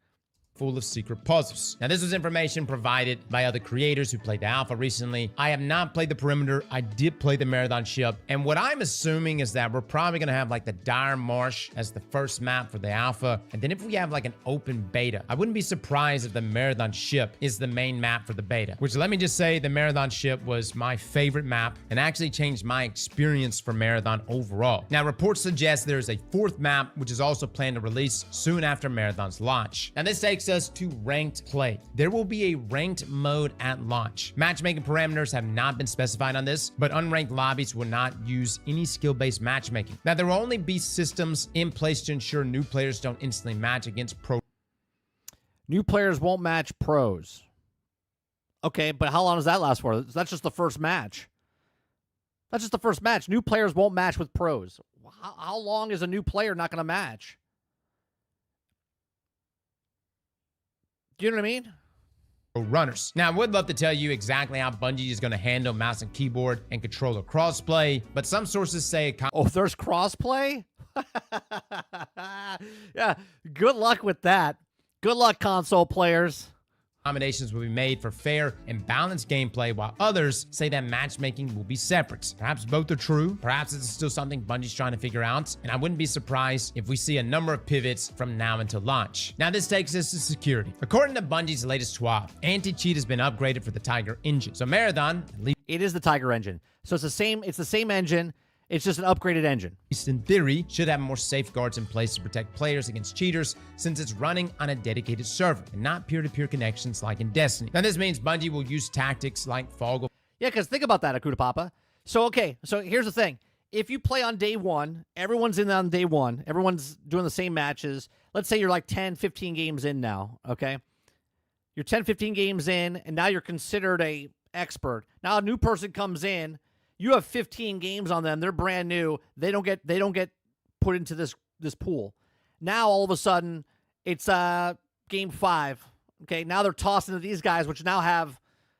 Speaker 2: Full of secret puzzles. Now, this was information provided by other creators who played the alpha recently. I have not played the perimeter. I did play the Marathon ship. And what I'm assuming is that we're probably going to have like the Dire Marsh as the first map for the alpha. And then if we have like an open beta, I wouldn't be surprised if the Marathon ship is the main map for the beta, which, let me just say, the Marathon ship was my favorite map and actually changed my experience for Marathon overall. Now, reports suggest there's a 4th map, which is also planned to release soon after Marathon's launch. Now, this takes us to ranked play. There will be a ranked mode at launch. Matchmaking parameters have not been specified on this, but unranked lobbies will not use any skill-based matchmaking. Now, there will only be systems in place to ensure new players don't instantly match against pro.
Speaker 1: New players won't match pros. Okay, but how long does that last for? That's just the first match. That's just the first match. New players won't match with pros. How long is a new player not going to match? Do you know what I mean?
Speaker 2: Runners. Now, I would love to tell you exactly how Bungie is going to handle mouse and keyboard and controller crossplay, but some sources say
Speaker 1: there's crossplay? Yeah, good luck with that. Good luck, console players.
Speaker 2: Accommodations will be made for fair and balanced gameplay, while others say that matchmaking will be separate. Perhaps both are true. Perhaps it's still something Bungie's trying to figure out, and I wouldn't be surprised if we see a number of pivots from now until launch. Now, this takes us to security. According to Bungie's latest swap, anti-cheat has been upgraded for the Tiger engine. So Marathon, at least,
Speaker 1: it is the Tiger engine. So it's the same engine. It's just an upgraded engine.
Speaker 2: In theory, should have more safeguards in place to protect players against cheaters since it's running on a dedicated server and not peer-to-peer connections like in Destiny. Now, this means Bungie will use tactics like fog.
Speaker 1: Yeah, because think about that, Akuta Papa. So, okay, so here's the thing. If you play on day one, everyone's in on day one. Everyone's doing the same matches. Let's say you're like 10, 15 games in now, okay? You're 10, 15 games in, and now you're considered a expert. Now a new person comes in. You have 15 games on them. They're brand new. They don't get put into this pool. Now all of a sudden it's game 5. Okay, now they're tossing to these guys, which now have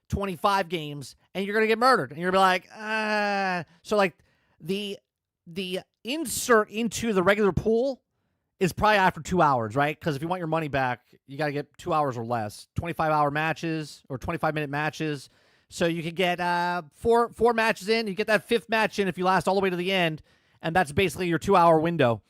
Speaker 1: 25 games, and you're gonna get murdered. And you're gonna be like, so like the insert into the regular pool is probably after 2 hours, right? Because if you want your money back, you got to get 2 hours or less. 25-hour matches or 25-minute matches. So you could get four matches in. You get that 5th match in if you last all the way to the end, and that's basically your 2-hour window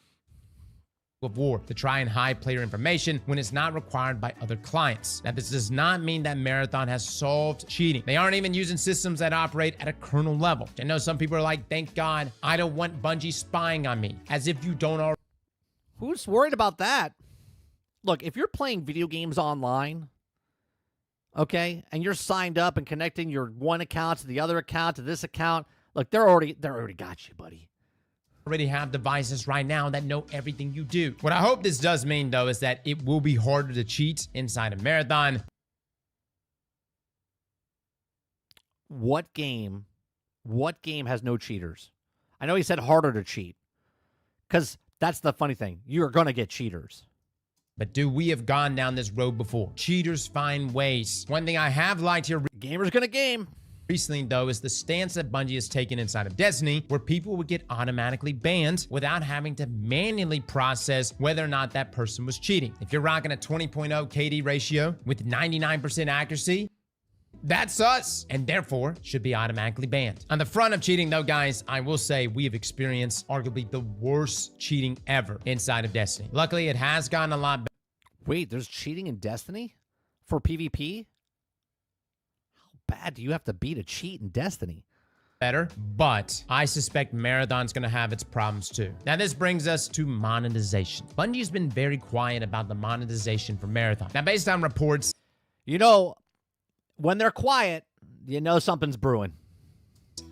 Speaker 2: of war to try and hide player information when it's not required by other clients. Now, this does not mean that Marathon has solved cheating. They aren't even using systems that operate at a kernel level. I know some people are like, thank God, I don't want Bungie spying on me, as if you don't already.
Speaker 1: Who's worried about that? Look, if you're playing video games online, okay, and you're signed up and connecting your one account to the other account to this account, look, they're already got you, buddy.
Speaker 2: Already have devices right now that know everything you do. What I hope this does mean, though, is that it will be harder to cheat inside of Marathon.
Speaker 1: What game has no cheaters? I know he said harder to cheat, because that's the funny thing. You're going to get cheaters.
Speaker 2: But do we have gone down this road before? Cheaters find ways. One thing I have liked here
Speaker 1: Gamer's going to game.
Speaker 2: recently, though, is the stance that Bungie has taken inside of Destiny, where people would get automatically banned without having to manually process whether or not that person was cheating. If you're rocking a 20.0 KD ratio with 99% accuracy, that's us, and therefore should be automatically banned. On the front of cheating, though, guys, I will say we have experienced arguably the worst cheating ever inside of Destiny. Luckily, it has gotten a lot better.
Speaker 1: Wait, there's cheating in Destiny for PvP? How bad do you have to be to cheat in Destiny?
Speaker 2: But I suspect Marathon's going to have its problems too. Now, this brings us to monetization. Bungie's been very quiet about the monetization for Marathon. Now, based on reports,
Speaker 1: you know, when they're quiet, you know something's brewing.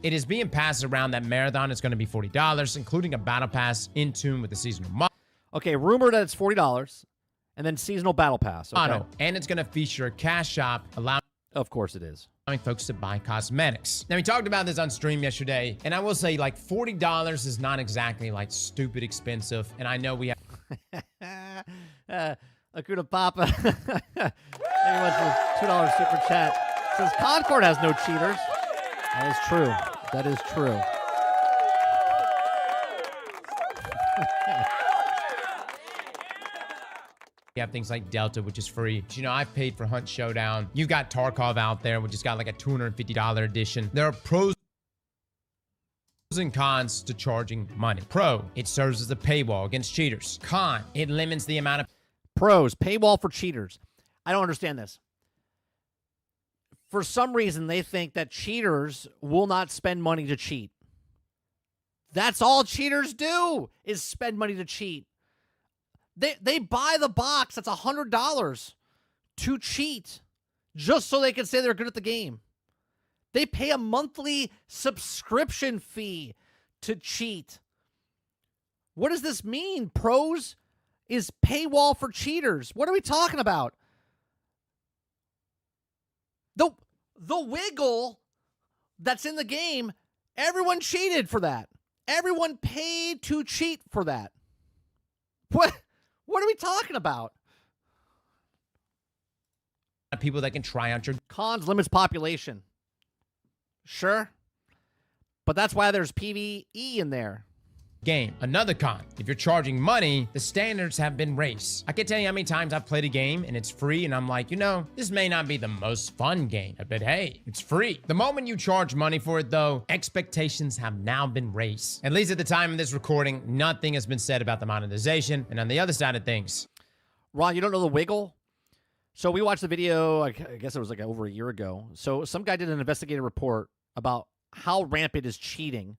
Speaker 2: it is being passed around that Marathon is going to be $40, including a battle pass in tune with the seasonal model.
Speaker 1: Okay, rumored that it's $40, and then seasonal battle pass. Okay.
Speaker 2: And it's going to feature a cash shop allowing
Speaker 1: Of course it is.
Speaker 2: folks to buy cosmetics. Now, we talked about this on stream yesterday, and I will say, like, $40 is not exactly, like, stupid expensive, and I know we have...
Speaker 1: Akuta Papa. Very much for $2 super chat. Says Concord has no cheaters. That is true. That is true.
Speaker 2: You have things like Delta, which is free. You know, I've paid for Hunt Showdown. You've got Tarkov out there, which has got like a $250 edition. There are pros and cons to charging money. Pro, it serves as a paywall against cheaters. Con, it limits the amount of...
Speaker 1: Pros, paywall for cheaters. I don't understand this. For some reason, they think that cheaters will not spend money to cheat. That's all cheaters do, is spend money to cheat. They buy the box that's $100 to cheat just so they can say they're good at the game. They pay a monthly subscription fee to cheat. What does this mean? Pros is paywall for cheaters. What are we talking about? The wiggle that's in the game, everyone cheated for that. Everyone paid to cheat for that. What are we talking about?
Speaker 2: people that can try out your
Speaker 1: Cons limits population. Sure. But that's why there's PvE in there.
Speaker 2: game. Another con, if you're charging money, the standards have been raised. I can't tell you how many times I've played a game and it's free and I'm like, you know, this may not be the most fun game, but hey, it's free. The moment you charge money for it though, expectations have now been raised. At least at the time of this recording, nothing has been said about the monetization. And on the other side of things,
Speaker 1: Ron, you don't know the wiggle? So we watched the video, I guess it was like over a year ago. So some guy did an investigative report about how rampant is cheating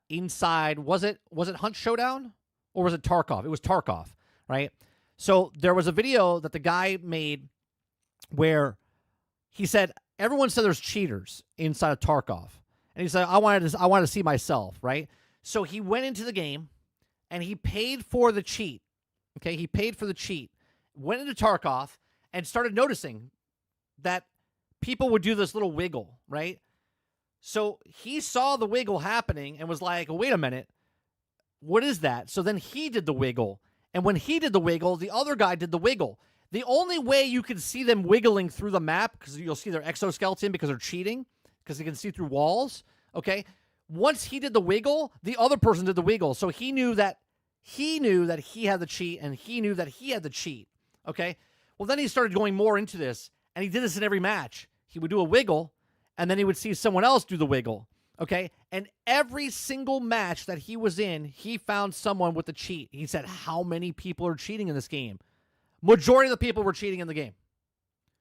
Speaker 1: inside, was it Hunt Showdown or was it Tarkov? It was Tarkov, right? So there was a video that the guy made where he said everyone said there's cheaters inside of Tarkov, and he said I wanted to see myself, right? So he went into the game and he paid for the cheat. Okay, he paid for the cheat, went into Tarkov, and started noticing that people would do this little wiggle, right? So he saw the wiggle happening and was like, wait a minute, what is that? So then he did the wiggle. And when he did the wiggle, the other guy did the wiggle. The only way you can see them wiggling through the map, because you'll see their exoskeleton because they're cheating, because they can see through walls, okay? Once he did the wiggle, the other person did the wiggle. So he knew that he had the cheat, and he knew that he had the cheat, okay? Well, then he started going more into this, and he did this in every match. He would do a wiggle, and then he would see someone else do the wiggle, okay? And every single match that he was in, he found someone with the cheat. He said, how many people are cheating in this game? Majority of the people were cheating in the game,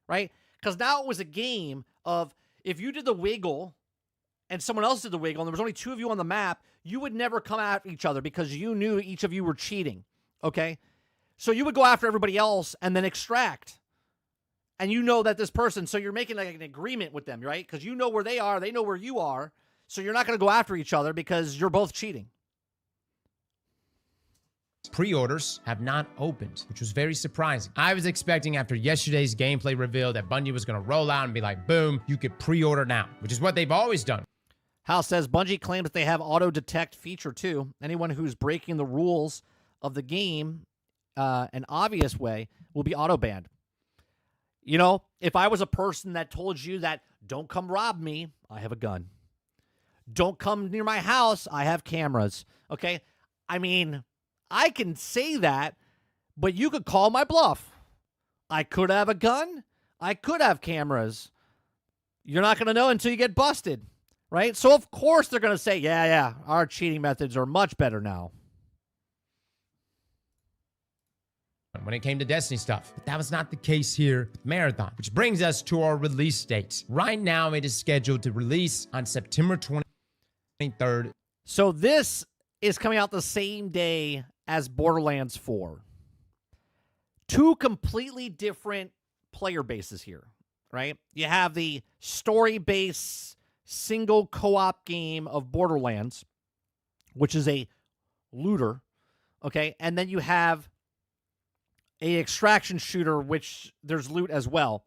Speaker 1: right? Because now it was a game of if you did the wiggle and someone else did the wiggle and there was only two of you on the map, you would never come at each other because you knew each of you were cheating, okay? So you would go after everybody else and then extract. And you know that this person, so you're making like an agreement with them, right? Because you know where they know where you are, so you're not going to go after each other because you're both cheating.
Speaker 2: Pre-orders have not opened, which was very surprising. I was expecting after yesterday's gameplay reveal that Bungie was going to roll out and be like, boom, you could pre-order now, which is what they've always done.
Speaker 1: House says Bungie claims that they have auto-detect feature too. Anyone who's breaking the rules of the game an obvious way will be auto-banned. You know, if I was a person that told you that don't come rob me, I have a gun. Don't come near my house, I have cameras. Okay? I mean, I can say that, but you could call my bluff. I could have a gun. I could have cameras. You're not going to know until you get busted, right? So, of course, they're going to say, yeah, our cheating methods are much better now.
Speaker 2: When it came to Destiny stuff. But that was not the case here with Marathon, which brings us to our release dates. Right now, it is scheduled to release on September 23rd.
Speaker 1: So this is coming out the same day as Borderlands 4. Two completely different player bases here, right? You have the story-based single co-op game of Borderlands, which is a looter, okay? And then you have a extraction shooter, which there's loot as well.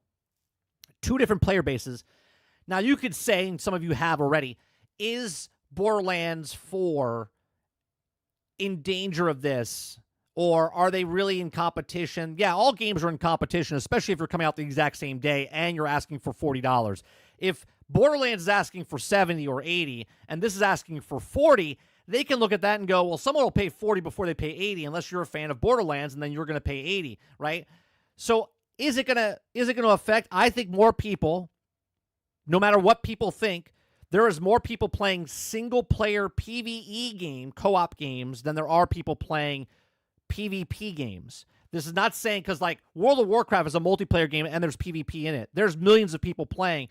Speaker 1: Two different player bases. Now, you could say, and some of you have already, is Borderlands 4 in danger of this? Or are they really in competition? Yeah, all games are in competition, especially if you're coming out the exact same day and you're asking for $40. If Borderlands is asking for 70 or 80, and this is asking for 40, they can look at that and go, well, someone will pay 40 before they pay 80, unless you're a fan of Borderlands, and then you're going to pay 80, right? So is it gonna affect? I think more people, no matter what people think, there is more people playing single-player PvE game, co-op games, than there are people playing PvP games. This is not saying, because like World of Warcraft is a multiplayer game and there's PvP in it. There's millions of people playing,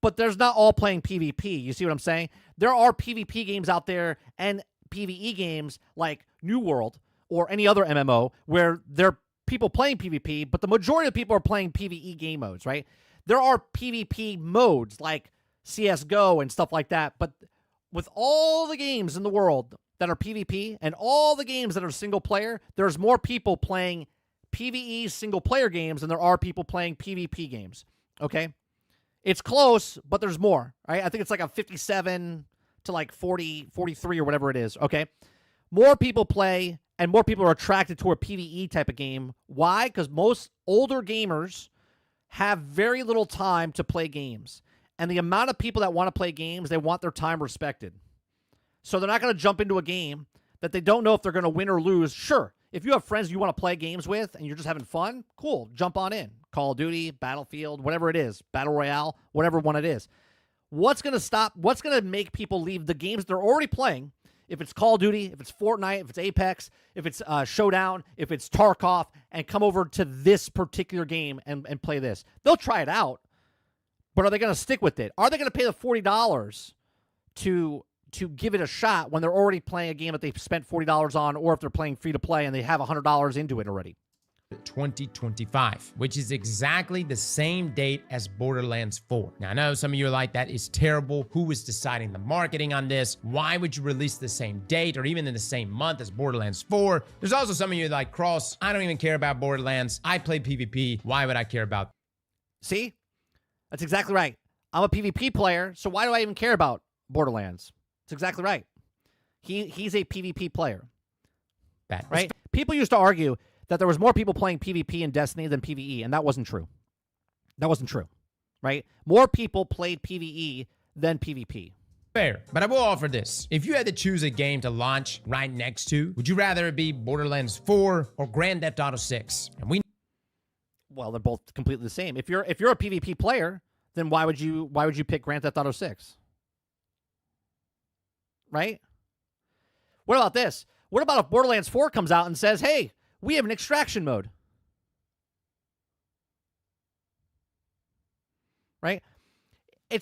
Speaker 1: but there's not all playing PvP. You see what I'm saying? There are PvP games out there and PvE games like New World or any other MMO where there are people playing PvP, but the majority of people are playing PvE game modes, right? There are PvP modes like CSGO and stuff like that, but with all the games in the world that are PvP and all the games that are single player, there's more people playing PvE single player games than there are people playing PvP games, okay? It's close, but there's more, right? I think it's like a 57 to like 40, 43 or whatever it is, okay? More people play and more people are attracted to a PvE type of game. Why? Because most older gamers have very little time to play games. And the amount of people that want to play games, they want their time respected. So they're not going to jump into a game that they don't know if they're going to win or lose. Sure, if you have friends you want to play games with and you're just having fun, cool, jump on in. Call of Duty, Battlefield, whatever it is, Battle Royale, whatever one it is. What's going to make people leave the games they're already playing? If it's Call of Duty, if it's Fortnite, if it's Apex, if it's Showdown, if it's Tarkov, and come over to this particular game and play this. They'll try it out, but are they going to stick with it? Are they going to pay the $40 to to give it a shot when they're already playing a game that they've spent $40 on, or if they're playing free to play and they have $100 into it already?
Speaker 2: 2025, which is exactly the same date as Borderlands 4. Now, I know some of you are like, that is terrible. Who is deciding the marketing on this? Why would you release the same date or even in the same month as Borderlands 4? There's also some of you like, Cross, I don't even care about Borderlands. I play PvP. Why would I care about?
Speaker 1: See? That's exactly right. I'm a PvP player, so why do I even care about Borderlands? That's exactly right. He's a PvP player.
Speaker 2: That,
Speaker 1: right? People used to argue that there was more people playing PvP in Destiny than PvE, and that wasn't true. That wasn't true, right? More people played PvE than PvP.
Speaker 2: Fair, but I will offer this. If you had to choose a game to launch right next to, would you rather it be Borderlands 4 or Grand Theft Auto 6? And
Speaker 1: well, they're both completely the same. If you're a PvP player, then why would you pick Grand Theft Auto 6? Right? What about this? What about if Borderlands 4 comes out and says, "Hey, we have an extraction mode"? Right? Look,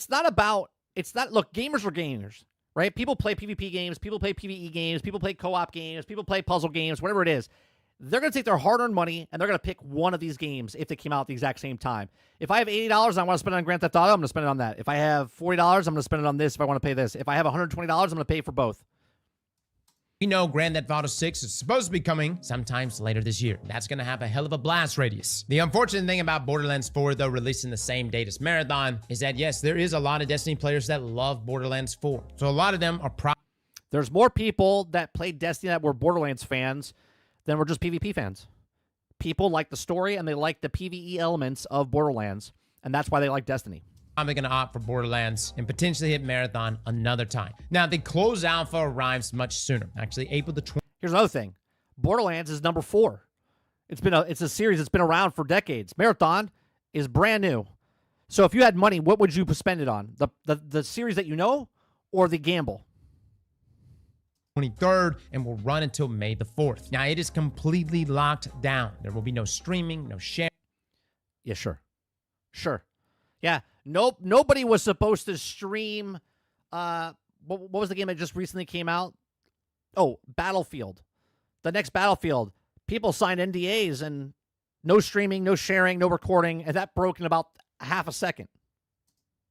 Speaker 1: gamers are gamers, right? People play PvP games, people play PvE games, people play co-op games, people play puzzle games, whatever it is. They're going to take their hard-earned money, and they're going to pick one of these games if they came out at the exact same time. If I have $80 and I want to spend it on Grand Theft Auto, I'm going to spend it on that. If I have $40, I'm going to spend it on this if I want to pay this. If I have $120, I'm going to pay for both.
Speaker 2: we know Grand Theft Auto 6 is supposed to be coming sometimes later this year. That's going to have a hell of a blast radius. The unfortunate thing about Borderlands 4, though, releasing the same date as Marathon, is that, yes, there is a lot of Destiny players that love Borderlands 4. So a lot of them are
Speaker 1: There's more people that played Destiny that were Borderlands fans than were just PvP fans. People like the story and they like the PvE elements of Borderlands, and that's why they like Destiny.
Speaker 2: probably going to opt for Borderlands and potentially hit Marathon another time. Now, the closed alpha arrives much sooner. Actually, April the 20th.
Speaker 1: Here's another thing. Borderlands is number 4. It's a series that's been around for decades. Marathon is brand new. So if you had money, what would you spend it on? The series that you know or the gamble?
Speaker 2: 23rd and will run until May the 4th. Now, it is completely locked down. There will be no streaming, no sharing.
Speaker 1: Yeah, sure. Sure. Yeah. Nope. Nobody was supposed to stream. What was the game that just recently came out? Oh, Battlefield. The next Battlefield. People signed NDAs and no streaming, no sharing, no recording, and that broke in about half a second.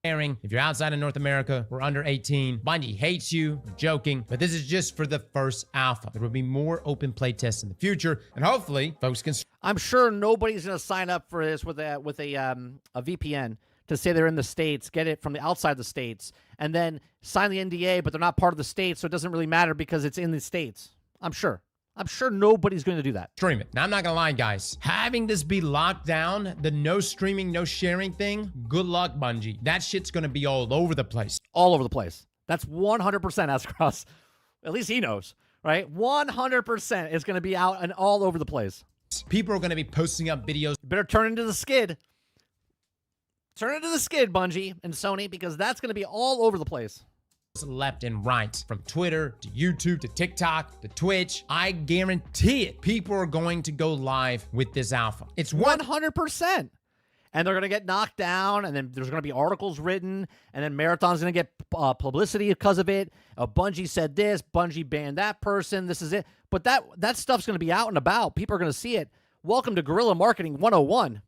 Speaker 2: If you're outside of North America or under 18, Bungie hates you. I'm joking, but this is just for the first alpha. There will be more open play tests in the future, and hopefully, folks can.
Speaker 1: I'm sure nobody's going to sign up for this with a VPN to say they're in the States, get it from the outside the States, and then sign the NDA, but they're not part of the States, so it doesn't really matter because it's in the States. I'm sure nobody's going to do that.
Speaker 2: Stream it. Now, I'm not going to lie, guys. Having this be locked down, the no streaming, no sharing thing, good luck, Bungie. That shit's going to be all over the place.
Speaker 1: All over the place. That's 100% Aztecross. At least he knows, right? 100% is going to be out and all over the place.
Speaker 2: People are going to be posting up videos.
Speaker 1: Better turn into the skid. Turn into the skid, Bungie and Sony, because that's going to be all over the place.
Speaker 2: Left and right, from Twitter to YouTube to TikTok to Twitch. I guarantee it, people are going to go live with this alpha. It's
Speaker 1: 100%. And they're going to get knocked down, and then there's going to be articles written, and then Marathon's going to get publicity because of it. Bungie said this, Bungie banned that person, this is it. But that stuff's going to be out and about. People are going to see it. Welcome to Guerrilla Marketing 101.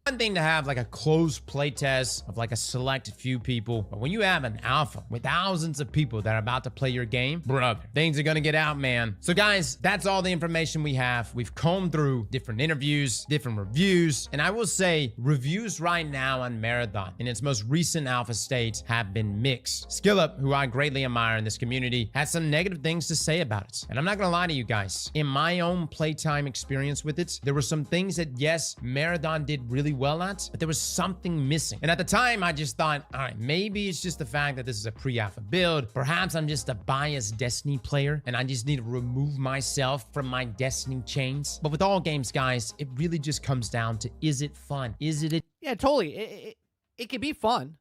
Speaker 2: One thing to have like a closed play test of like a select few people, but when you have an alpha with thousands of people that are about to play your game, brother, things are gonna get out, man. So guys, that's all the information we have. We've combed through different interviews, different reviews, and I will say reviews right now on Marathon in its most recent alpha state have been mixed. Skillup, who I greatly admire in this community, has some negative things to say about it. And I'm not gonna lie to you guys, in my own playtime experience with it, there were some things that, yes, Marathon did really well at, but there was something missing. And at the time, I just thought, all right, maybe it's just the fact that this is a pre-alpha build. Perhaps I'm just a biased Destiny player, and I just need to remove myself from my Destiny chains. But with all games, guys, it really just comes down to, is it fun? Is it?
Speaker 1: Yeah, totally. It can be fun,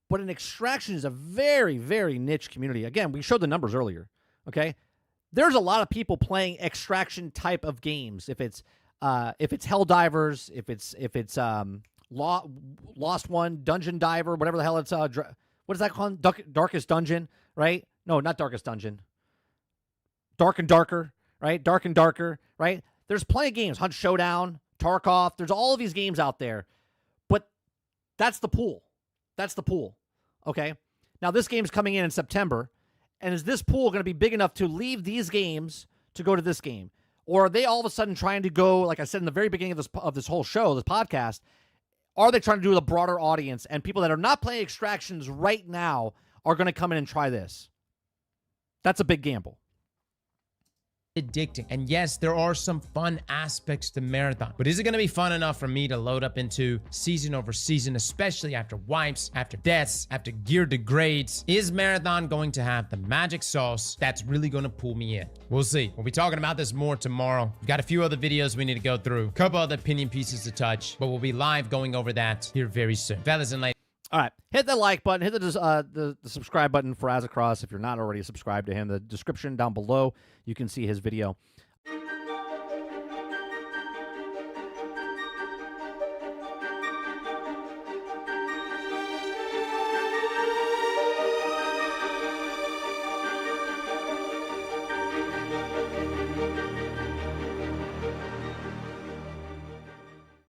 Speaker 1: but an extraction is a very, very niche community. Again, we showed the numbers earlier, okay? There's a lot of people playing extraction type of games. If it's Helldivers, if it's Lost One, Dungeon Diver, whatever the hell it's what is that called? Darkest Dungeon, right? No, not Darkest Dungeon. Dark and Darker, right? Dark and Darker, right? There's plenty of games. Hunt Showdown, Tarkov. There's all of these games out there. But that's the pool. That's the pool. Okay? Now, this game's coming in September. And is this pool going to be big enough to leave these games to go to this game? Or are they all of a sudden trying to go, like I said in the very beginning of this whole show, this podcast, are they trying to do with a broader audience? And people that are not playing Extractions right now are going to come in and try this. That's a big gamble.
Speaker 2: Addicting. And yes, there are some fun aspects to Marathon, but is it going to be fun enough for me to load up into season over season, especially after wipes, after deaths, after gear degrades? Is Marathon going to have the magic sauce that's really going to pull me in? We'll see. We'll be talking about this more tomorrow. We've got a few other videos we need to go through, a couple other opinion pieces to touch, but we'll be live going over that here very soon. Fellas and ladies.
Speaker 1: All right, hit the like button, hit the subscribe button for Aztecross if you're not already subscribed to him. The description down below, you can see his video.